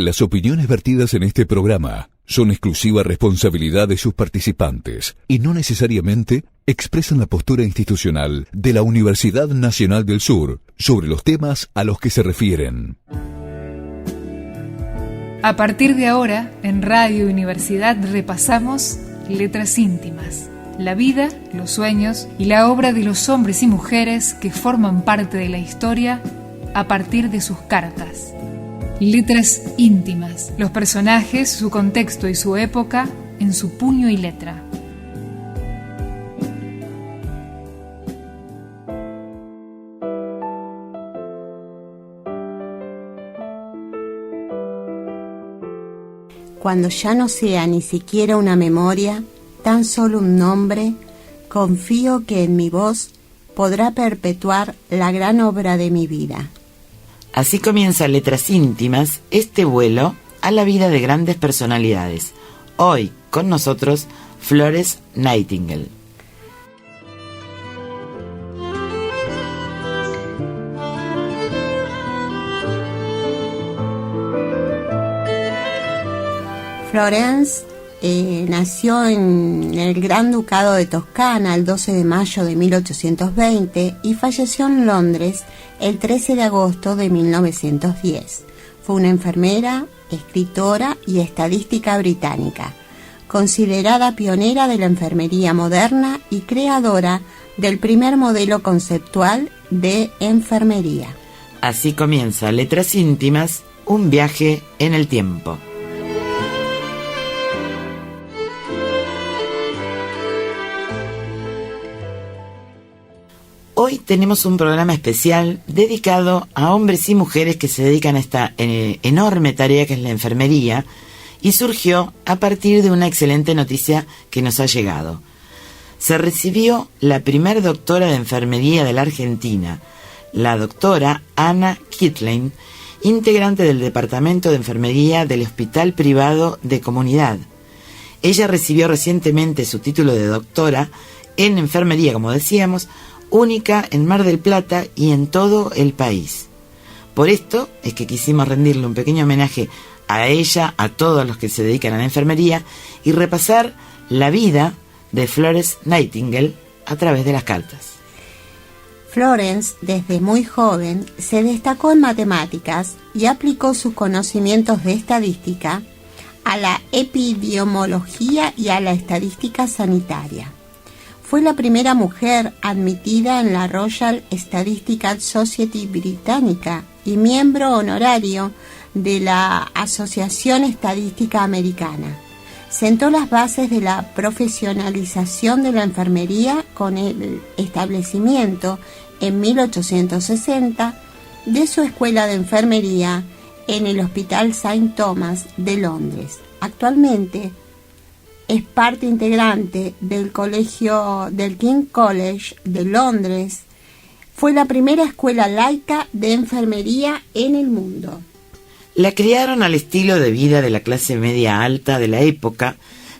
Las opiniones vertidas en este programa son exclusiva responsabilidad de sus participantes y no necesariamente expresan la postura institucional de la Universidad Nacional del Sur sobre los temas a los que se refieren. A partir de ahora, en Radio Universidad repasamos Letras Íntimas, la vida, los sueños y la obra de los hombres y mujeres que forman parte de la historia a partir de sus cartas. Letras íntimas, los personajes, su contexto y su época en su puño y letra. Cuando ya no sea ni siquiera una memoria, tan solo un nombre, confío que en mi voz podrá perpetuar la gran obra de mi vida. Así comienza Letras Íntimas, este vuelo a la vida de grandes personalidades. Hoy, con nosotros, Florence Nightingale. Florence nació en el Gran Ducado de Toscana el 12 de mayo de 1820 y falleció en Londres el 13 de agosto de 1910. Fue una enfermera, escritora y estadística británica, considerada pionera de la enfermería moderna y creadora del primer modelo conceptual de enfermería. Así comienza Letras Íntimas, un viaje en el tiempo. Hoy tenemos un programa especial dedicado a hombres y mujeres que se dedican a esta enorme tarea que es la enfermería, y surgió a partir de una excelente noticia que nos ha llegado. Se recibió la primer doctora de enfermería de la Argentina, la doctora Ana Kitlein, integrante del Departamento de Enfermería del Hospital Privado de Comunidad. Ella recibió recientemente su título de doctora en enfermería, como decíamos, única en Mar del Plata y en todo el país. Por esto es que quisimos rendirle un pequeño homenaje a ella, a todos los que se dedican a la enfermería, y repasar la vida de Florence Nightingale a través de las cartas. Florence, desde muy joven, se destacó en matemáticas y aplicó sus conocimientos de estadística a la epidemiología y a la estadística sanitaria. Fue la primera mujer admitida en la Royal Statistical Society británica y miembro honorario de la Asociación Estadística Americana. Sentó las bases de la profesionalización de la enfermería con el establecimiento en 1860 de su escuela de enfermería en el Hospital St. Thomas de Londres. Actualmente es parte integrante del colegio del King's College de Londres. Fue la primera escuela laica de enfermería en el mundo. La criaron al estilo de vida de la clase media alta de la época,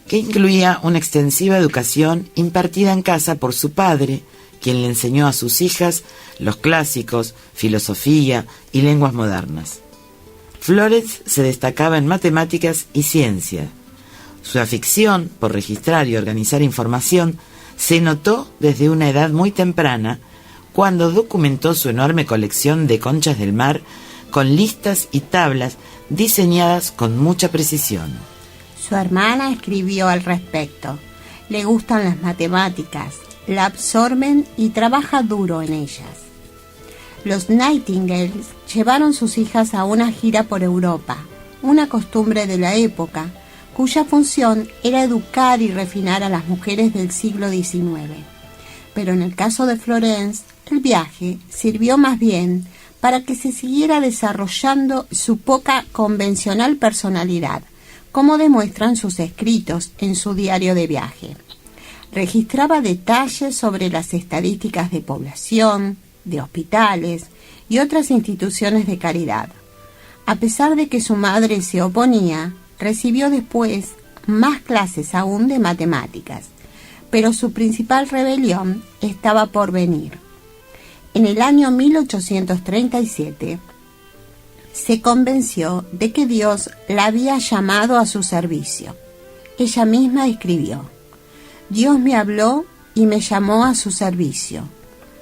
que incluía una extensiva educación impartida en casa por su padre, quien le enseñó a sus hijas los clásicos, filosofía y lenguas modernas. Florence se destacaba en matemáticas y ciencia. Su afición por registrar y organizar información se notó desde una edad muy temprana, cuando documentó su enorme colección de conchas del mar con listas y tablas diseñadas con mucha precisión. Su hermana escribió al respecto. Le gustan las matemáticas, la absorben y trabaja duro en ellas. Los Nightingales llevaron sus hijas a una gira por Europa, una costumbre de la época, cuya función era educar y refinar a las mujeres del siglo XIX. Pero en el caso de Florence, el viaje sirvió más bien para que se siguiera desarrollando su poca convencional personalidad, como demuestran sus escritos en su diario de viaje. Registraba detalles sobre las estadísticas de población, de hospitales y otras instituciones de caridad. A pesar de que su madre se oponía, recibió después más clases aún de matemáticas, pero su principal rebelión estaba por venir. En el año 1837, se convenció de que Dios la había llamado a su servicio. Ella misma escribió: Dios me habló y me llamó a su servicio.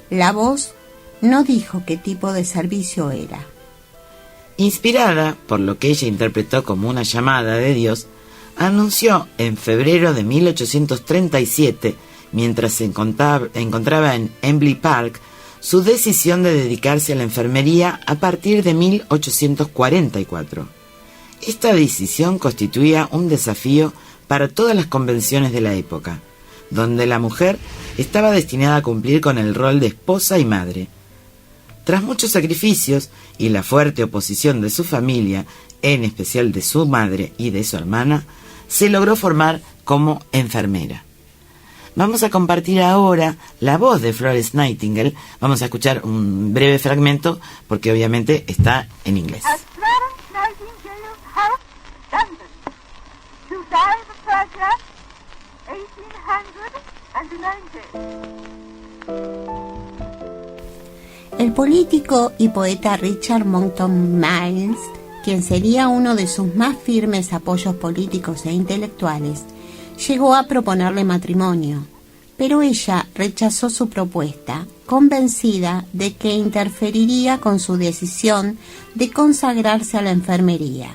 La voz no dijo qué tipo de servicio era. Inspirada por lo que ella interpretó como una llamada de Dios, anunció en febrero de 1837, mientras se encontraba en Embley Park, su decisión de dedicarse a la enfermería a partir de 1844. Esta decisión constituía un desafío para todas las convenciones de la época, donde la mujer estaba destinada a cumplir con el rol de esposa y madre. Tras muchos sacrificios y la fuerte oposición de su familia, en especial de su madre y de su hermana, se logró formar como enfermera. Vamos a compartir ahora la voz de Florence Nightingale. Vamos a escuchar un breve fragmento porque obviamente está en inglés. At Florence Nightingale's house, London, July the 30th, 1890. El político y poeta Richard Monckton Milnes, quien sería uno de sus más firmes apoyos políticos e intelectuales, llegó a proponerle matrimonio, pero ella rechazó su propuesta, convencida de que interferiría con su decisión de consagrarse a la enfermería.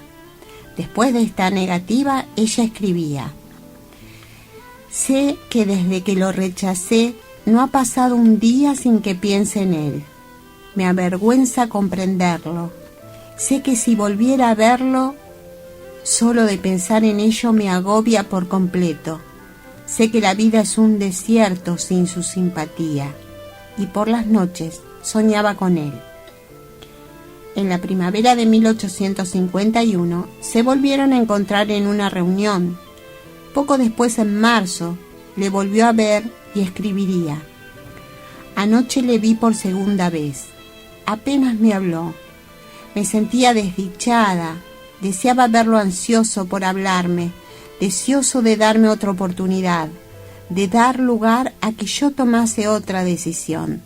Después de esta negativa, ella escribía: sé que desde que lo rechacé no ha pasado un día sin que piense en él. Me avergüenza comprenderlo. Sé que si volviera a verlo, solo de pensar en ello me agobia por completo. Sé que la vida es un desierto sin su simpatía, y por las noches soñaba con él. En la primavera de 1851 se volvieron a encontrar en una reunión. Poco después, en marzo, le volvió a ver y escribiría: anoche le vi por segunda vez. Apenas me habló. Me sentía desdichada. Deseaba verlo ansioso por hablarme, deseoso de darme otra oportunidad, de dar lugar a que yo tomase otra decisión.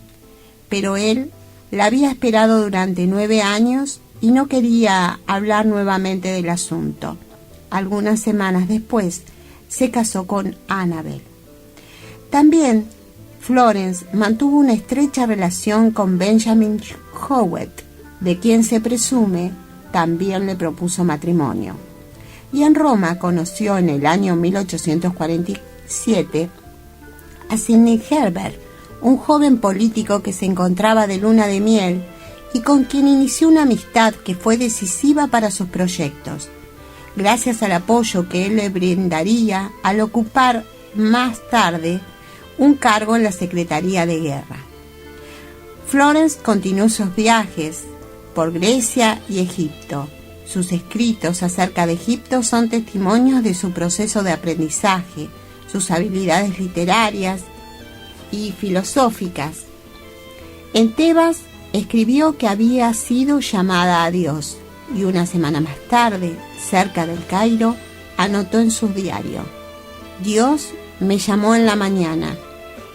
Pero él la había esperado durante 9 años y no quería hablar nuevamente del asunto. Algunas semanas después se casó con Annabel. También Florence mantuvo una estrecha relación con Benjamin Jowett, de quien se presume también le propuso matrimonio. Y en Roma conoció en el año 1847 a Sidney Herbert, un joven político que se encontraba de luna de miel y con quien inició una amistad que fue decisiva para sus proyectos, gracias al apoyo que él le brindaría al ocupar más tarde un cargo en la Secretaría de Guerra. Florence continuó sus viajes por Grecia y Egipto. Sus escritos acerca de Egipto son testimonios de su proceso de aprendizaje, sus habilidades literarias y filosóficas. En Tebas escribió que había sido llamada a Dios y una semana más tarde, cerca del Cairo, anotó en su diario: Dios me llamó en la mañana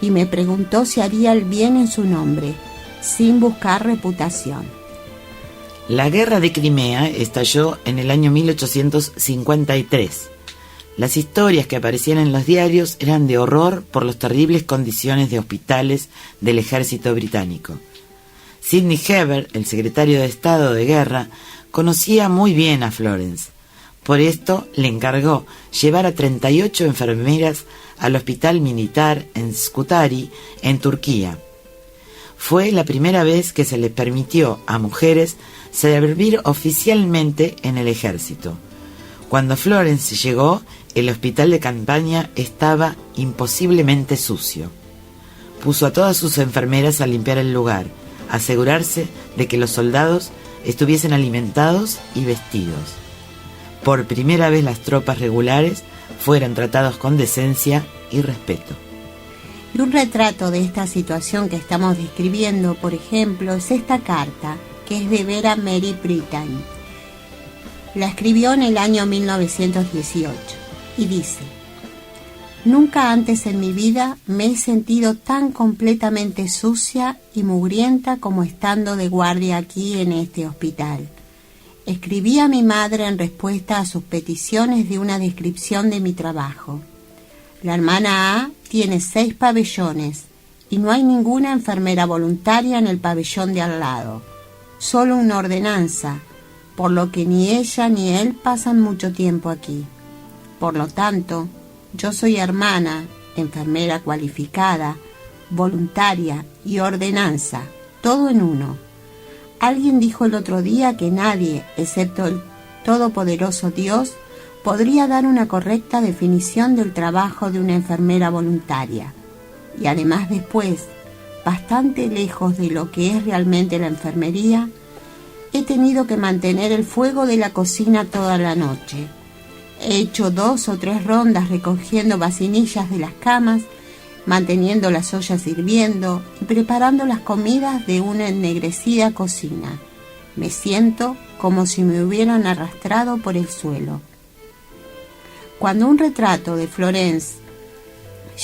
y me preguntó si haría el bien en su nombre, sin buscar reputación. La guerra de Crimea estalló en el año 1853. Las historias que aparecían en los diarios eran de horror por las terribles condiciones de hospitales del ejército británico. Sidney Herbert, el secretario de Estado de Guerra, conocía muy bien a Florence. Por esto le encargó llevar a 38 enfermeras al hospital militar en Scutari, en Turquía. Fue la primera vez que se les permitió a mujeres servir oficialmente en el ejército. Cuando Florence llegó, el hospital de campaña estaba imposiblemente sucio. Puso a todas sus enfermeras a limpiar el lugar, asegurarse de que los soldados estuviesen alimentados y vestidos. Por primera vez las tropas regulares fueron tratados con decencia y respeto. Y un retrato de esta situación que estamos describiendo, por ejemplo, es esta carta, que es de Vera Mary Brittain. La escribió en el año 1918 y dice: nunca antes en mi vida me he sentido tan completamente sucia y mugrienta como estando de guardia aquí en este hospital. Escribí a mi madre en respuesta a sus peticiones de una descripción de mi trabajo. La hermana A tiene 6 pabellones y no hay ninguna enfermera voluntaria en el pabellón de al lado, solo una ordenanza, por lo que ni ella ni él pasan mucho tiempo aquí. Por lo tanto, yo soy hermana, enfermera cualificada, voluntaria y ordenanza, todo en uno. Alguien dijo el otro día que nadie, excepto el todopoderoso Dios, podría dar una correcta definición del trabajo de una enfermera voluntaria. Y además después, bastante lejos de lo que es realmente la enfermería, he tenido que mantener el fuego de la cocina toda la noche. He hecho 2 o 3 rondas recogiendo vasinillas de las camas, manteniendo las ollas hirviendo y preparando las comidas de una ennegrecida cocina. Me siento como si me hubieran arrastrado por el suelo. Cuando un retrato de Florence,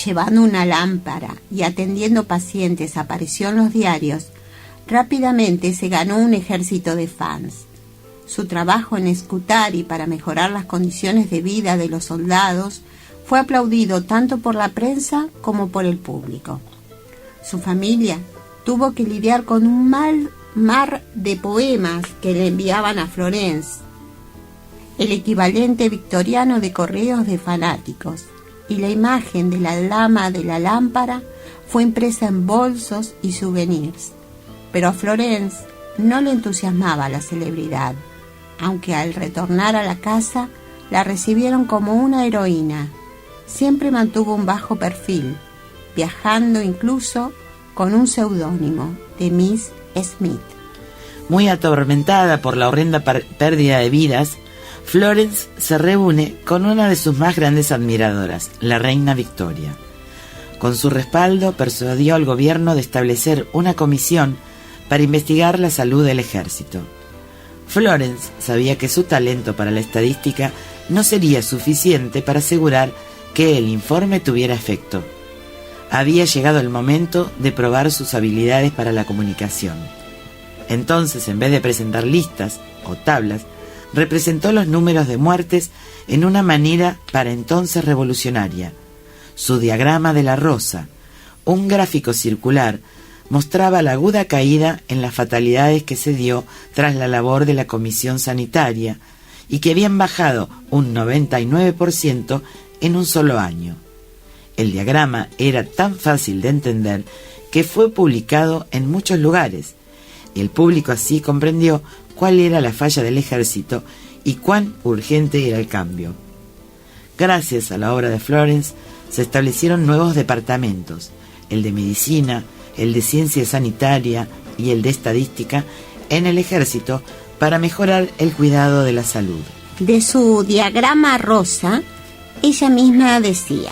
llevando una lámpara y atendiendo pacientes, apareció en los diarios, rápidamente se ganó un ejército de fans. Su trabajo en Scutari para mejorar las condiciones de vida de los soldados fue aplaudido tanto por la prensa como por el público. Su familia tuvo que lidiar con un mar de poemas que le enviaban a Florence, el equivalente victoriano de correos de fanáticos, y la imagen de la llama de la lámpara fue impresa en bolsos y souvenirs. Pero a Florence no le entusiasmaba la celebridad, aunque al retornar a la casa la recibieron como una heroína. Siempre mantuvo un bajo perfil, viajando incluso con un seudónimo de Miss Smith. Muy atormentada por la horrenda pérdida de vidas, Florence se reúne con una de sus más grandes admiradoras, la reina Victoria. Con su respaldo, persuadió al gobierno de establecer una comisión para investigar la salud del ejército. Florence sabía que su talento para la estadística no sería suficiente para asegurar que el informe tuviera efecto. Había llegado el momento de probar sus habilidades para la comunicación. Entonces, en vez de presentar listas o tablas, representó los números de muertes en una manera para entonces revolucionaria. Su diagrama de la rosa, un gráfico circular, mostraba la aguda caída en las fatalidades que se dio tras la labor de la comisión sanitaria y que habían bajado un 99% en un solo año. El diagrama era tan fácil de entender que fue publicado en muchos lugares, y el público así comprendió cuál era la falla del ejército y cuán urgente era el cambio. Gracias a la obra de Florence, se establecieron nuevos departamentos, el de medicina, el de ciencia sanitaria y el de estadística, en el ejército para mejorar el cuidado de la salud. De su diagrama rosa, ella misma decía: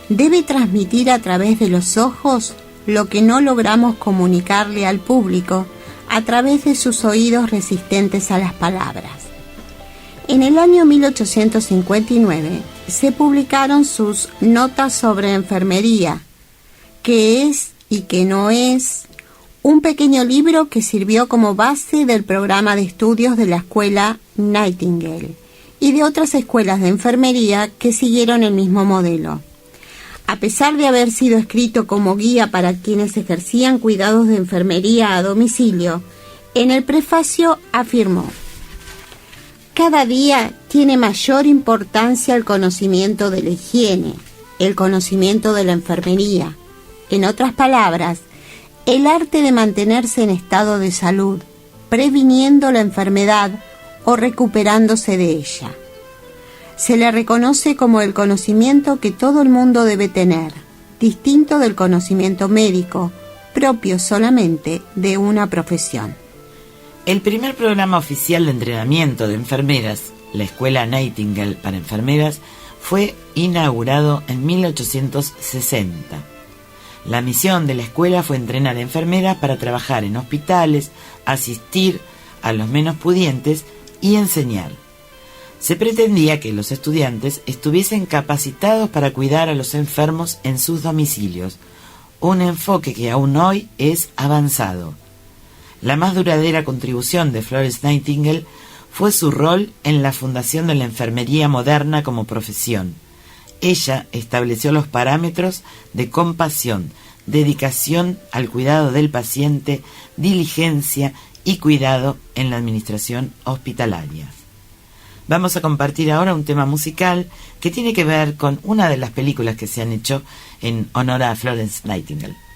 debe transmitir a través de los ojos lo que no logramos comunicarle al público a través de sus oídos resistentes a las palabras. En el año 1859 se publicaron sus Notas sobre enfermería, que es y que no es, un pequeño libro que sirvió como base del programa de estudios de la escuela Nightingale y de otras escuelas de enfermería que siguieron el mismo modelo. A pesar de haber sido escrito como guía para quienes ejercían cuidados de enfermería a domicilio, en el prefacio afirmó: cada día tiene mayor importancia el conocimiento de la higiene, el conocimiento de la enfermería. En otras palabras, el arte de mantenerse en estado de salud, previniendo la enfermedad o recuperándose de ella. Se le reconoce como el conocimiento que todo el mundo debe tener, distinto del conocimiento médico, propio solamente de una profesión. El primer programa oficial de entrenamiento de enfermeras, la Escuela Nightingale para Enfermeras, fue inaugurado en 1860. La misión de la escuela fue entrenar enfermeras para trabajar en hospitales, asistir a los menos pudientes y enseñar. Se pretendía que los estudiantes estuviesen capacitados para cuidar a los enfermos en sus domicilios, un enfoque que aún hoy es avanzado. La más duradera contribución de Florence Nightingale fue su rol en la fundación de la enfermería moderna como profesión. Ella estableció los parámetros de compasión, dedicación al cuidado del paciente, diligencia y cuidado en la administración hospitalaria. Vamos a compartir ahora un tema musical que tiene que ver con una de las películas que se han hecho en honor a Florence Nightingale.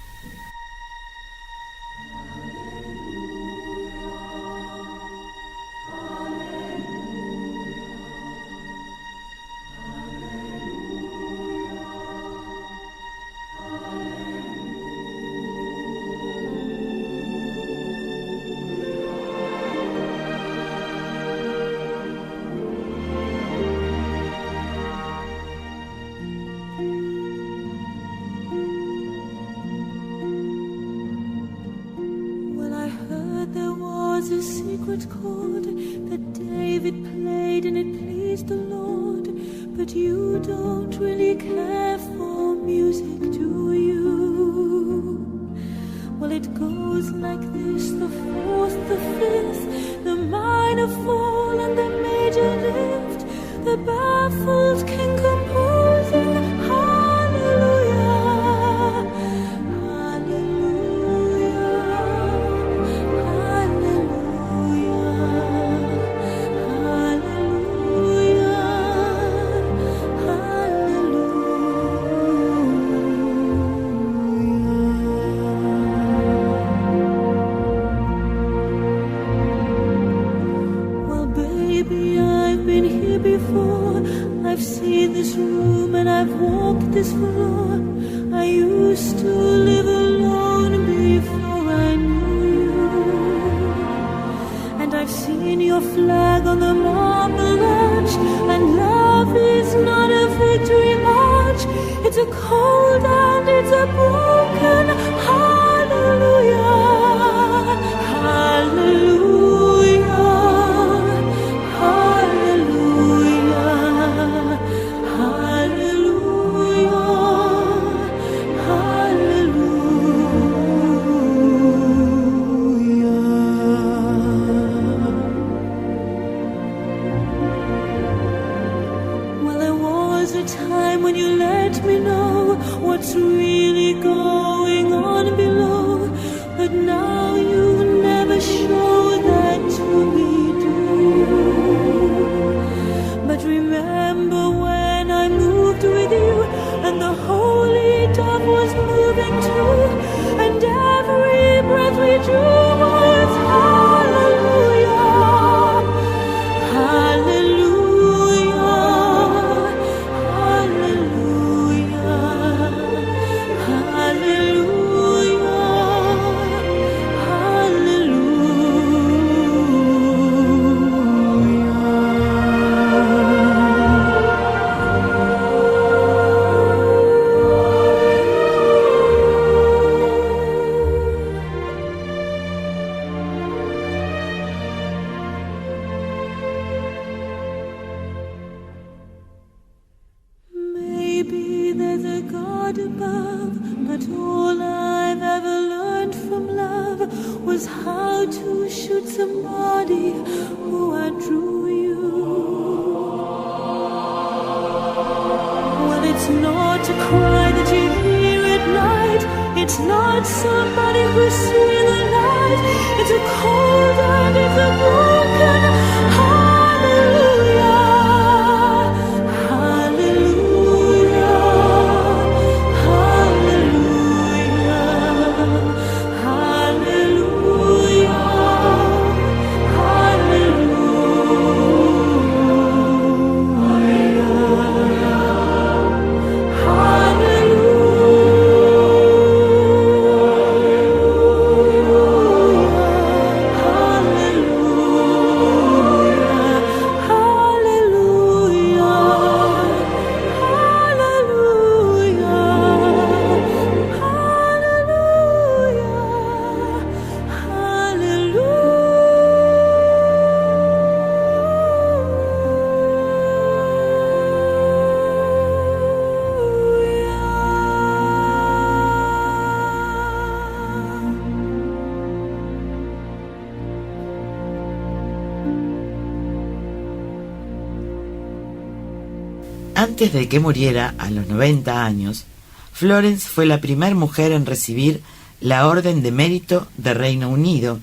Antes de que muriera, a los 90 años, Florence fue la primera mujer en recibir la Orden de Mérito de Reino Unido,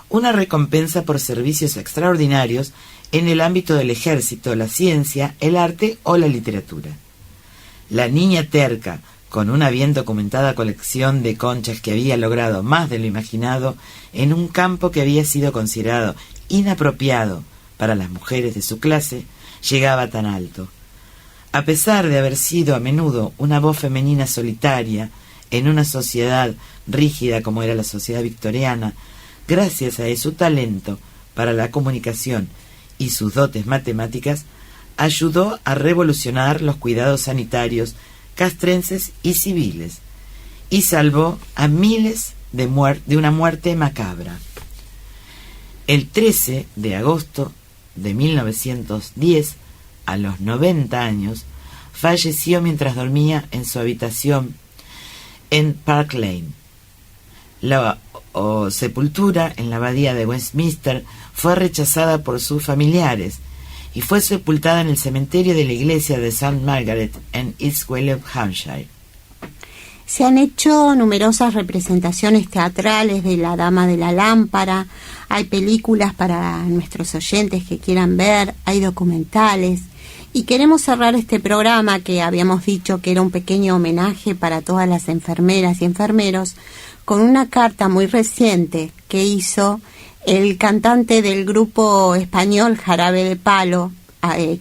una recompensa por servicios extraordinarios en el ámbito del ejército, la ciencia, el arte o la literatura. La niña terca, con una bien documentada colección de conchas que había logrado más de lo imaginado en un campo que había sido considerado inapropiado para las mujeres de su clase, llegaba tan alto. A pesar de haber sido a menudo una voz femenina solitaria en una sociedad rígida como era la sociedad victoriana, gracias a su talento para la comunicación y sus dotes matemáticas, ayudó a revolucionar los cuidados sanitarios castrenses y civiles, y salvó a miles de una muerte macabra. El 13 de agosto de 1910, a los 90 años, falleció mientras dormía en su habitación en Park Lane. La sepultura en la abadía de Westminster fue rechazada por sus familiares y fue sepultada en el cementerio de la iglesia de St. Margaret en East Wells, Hampshire. Se han hecho numerosas representaciones teatrales de La Dama de la Lámpara, hay películas para nuestros oyentes que quieran ver, hay documentales, y queremos cerrar este programa que habíamos dicho que era un pequeño homenaje para todas las enfermeras y enfermeros con una carta muy reciente que hizo el cantante del grupo español Jarabe de Palo,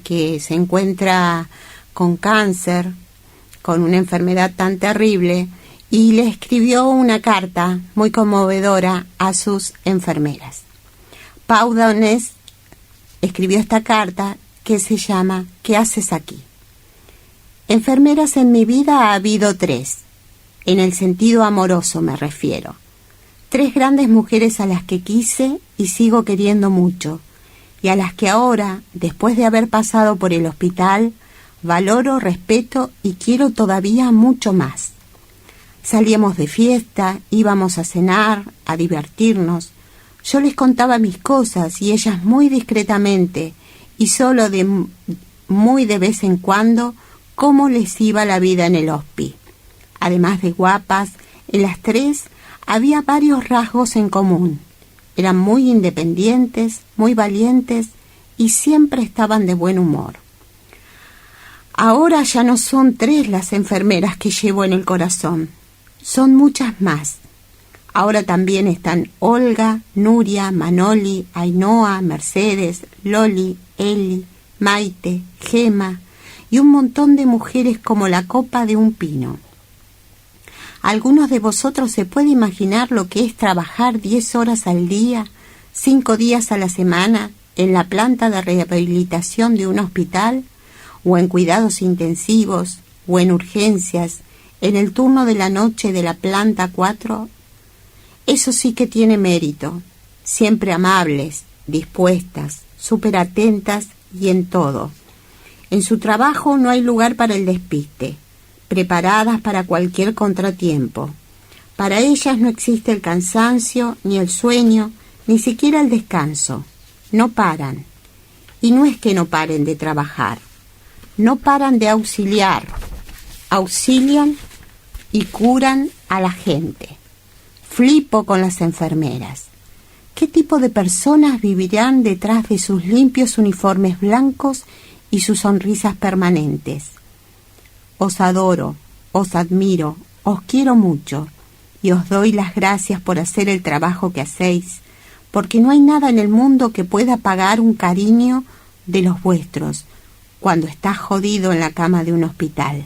que se encuentra con cáncer, con una enfermedad tan terrible, y le escribió una carta muy conmovedora a sus enfermeras. Pau Donés escribió esta carta que se llama ¿Qué haces aquí? Enfermeras en mi vida ha habido 3, en el sentido amoroso me refiero. 3 grandes mujeres a las que quise y sigo queriendo mucho, y a las que ahora, después de haber pasado por el hospital, valoro, respeto y quiero todavía mucho más. Salíamos de fiesta, íbamos a cenar, a divertirnos. Yo les contaba mis cosas y ellas muy discretamente, y solo muy de vez en cuando, cómo les iba la vida en el hospi. Además de guapas, en las 3 había varios rasgos en común. Eran muy independientes, muy valientes y siempre estaban de buen humor. Ahora ya no son 3 las enfermeras que llevo en el corazón, son muchas más. Ahora también están Olga, Nuria, Manoli, Ainhoa, Mercedes, Loli, Eli, Maite, Gema y un montón de mujeres como la copa de un pino. ¿Algunos de vosotros se puede imaginar lo que es trabajar 10 horas al día, 5 días a la semana, en la planta de rehabilitación de un hospital, o en cuidados intensivos, o en urgencias, en el turno de la noche de la planta 4? Eso sí que tiene mérito. Siempre amables, dispuestas, súper atentas y en todo. En su trabajo no hay lugar para el despiste, preparadas para cualquier contratiempo. Para ellas no existe el cansancio, ni el sueño, ni siquiera el descanso. No paran. Y no es que no paren de trabajar. No paran de auxiliar. Auxilian y curan a la gente. Flipo con las enfermeras. ¿Qué tipo de personas vivirán detrás de sus limpios uniformes blancos y sus sonrisas permanentes? Os adoro, os admiro, os quiero mucho y os doy las gracias por hacer el trabajo que hacéis, porque no hay nada en el mundo que pueda pagar un cariño de los vuestros cuando estás jodido en la cama de un hospital.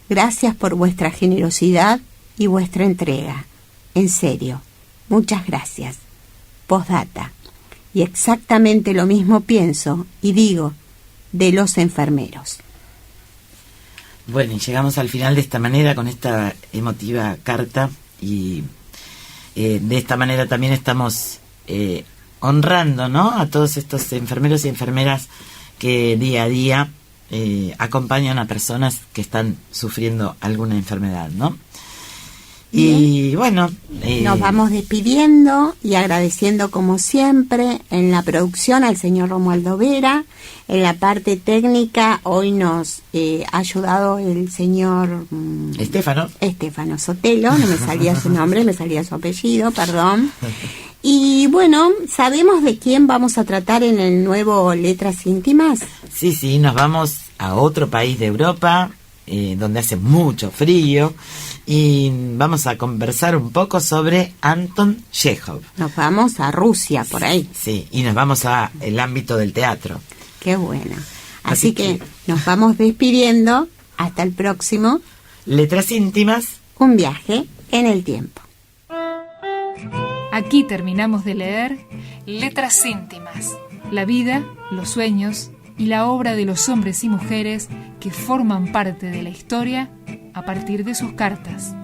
Gracias por vuestra generosidad y vuestra entrega. En serio, muchas gracias. Postdata. Y exactamente lo mismo pienso y digo de los enfermeros. Bueno, y llegamos al final de esta manera con esta emotiva carta y de esta manera también estamos honrando, ¿no?, a todos estos enfermeros y enfermeras que día a día acompañan a personas que están sufriendo alguna enfermedad, ¿no? Y bueno, nos vamos despidiendo y agradeciendo como siempre en la producción al señor Romualdo Vera. En la parte técnica hoy nos ha ayudado el señor Estefano Sotelo. No me salía su nombre, me salía su apellido, perdón. Y bueno, ¿sabemos de quién vamos a tratar en el nuevo Letras Íntimas? Sí, nos vamos a otro país de Europa, donde hace mucho frío, y vamos a conversar un poco sobre Anton Chekhov. Nos vamos a Rusia, por ahí. Sí, y nos vamos a el ámbito del teatro. Qué bueno. Así que nos vamos despidiendo. Hasta el próximo. Letras Íntimas. Un viaje en el tiempo. Aquí terminamos de leer Letras Íntimas, la vida, los sueños y la obra de los hombres y mujeres que forman parte de la historia a partir de sus cartas.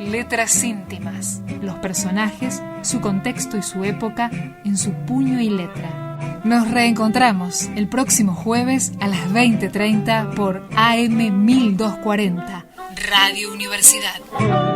Letras Íntimas, los personajes, su contexto y su época en su puño y letra. Nos reencontramos el próximo jueves a las 20:30 por AM 1240, Radio Universidad.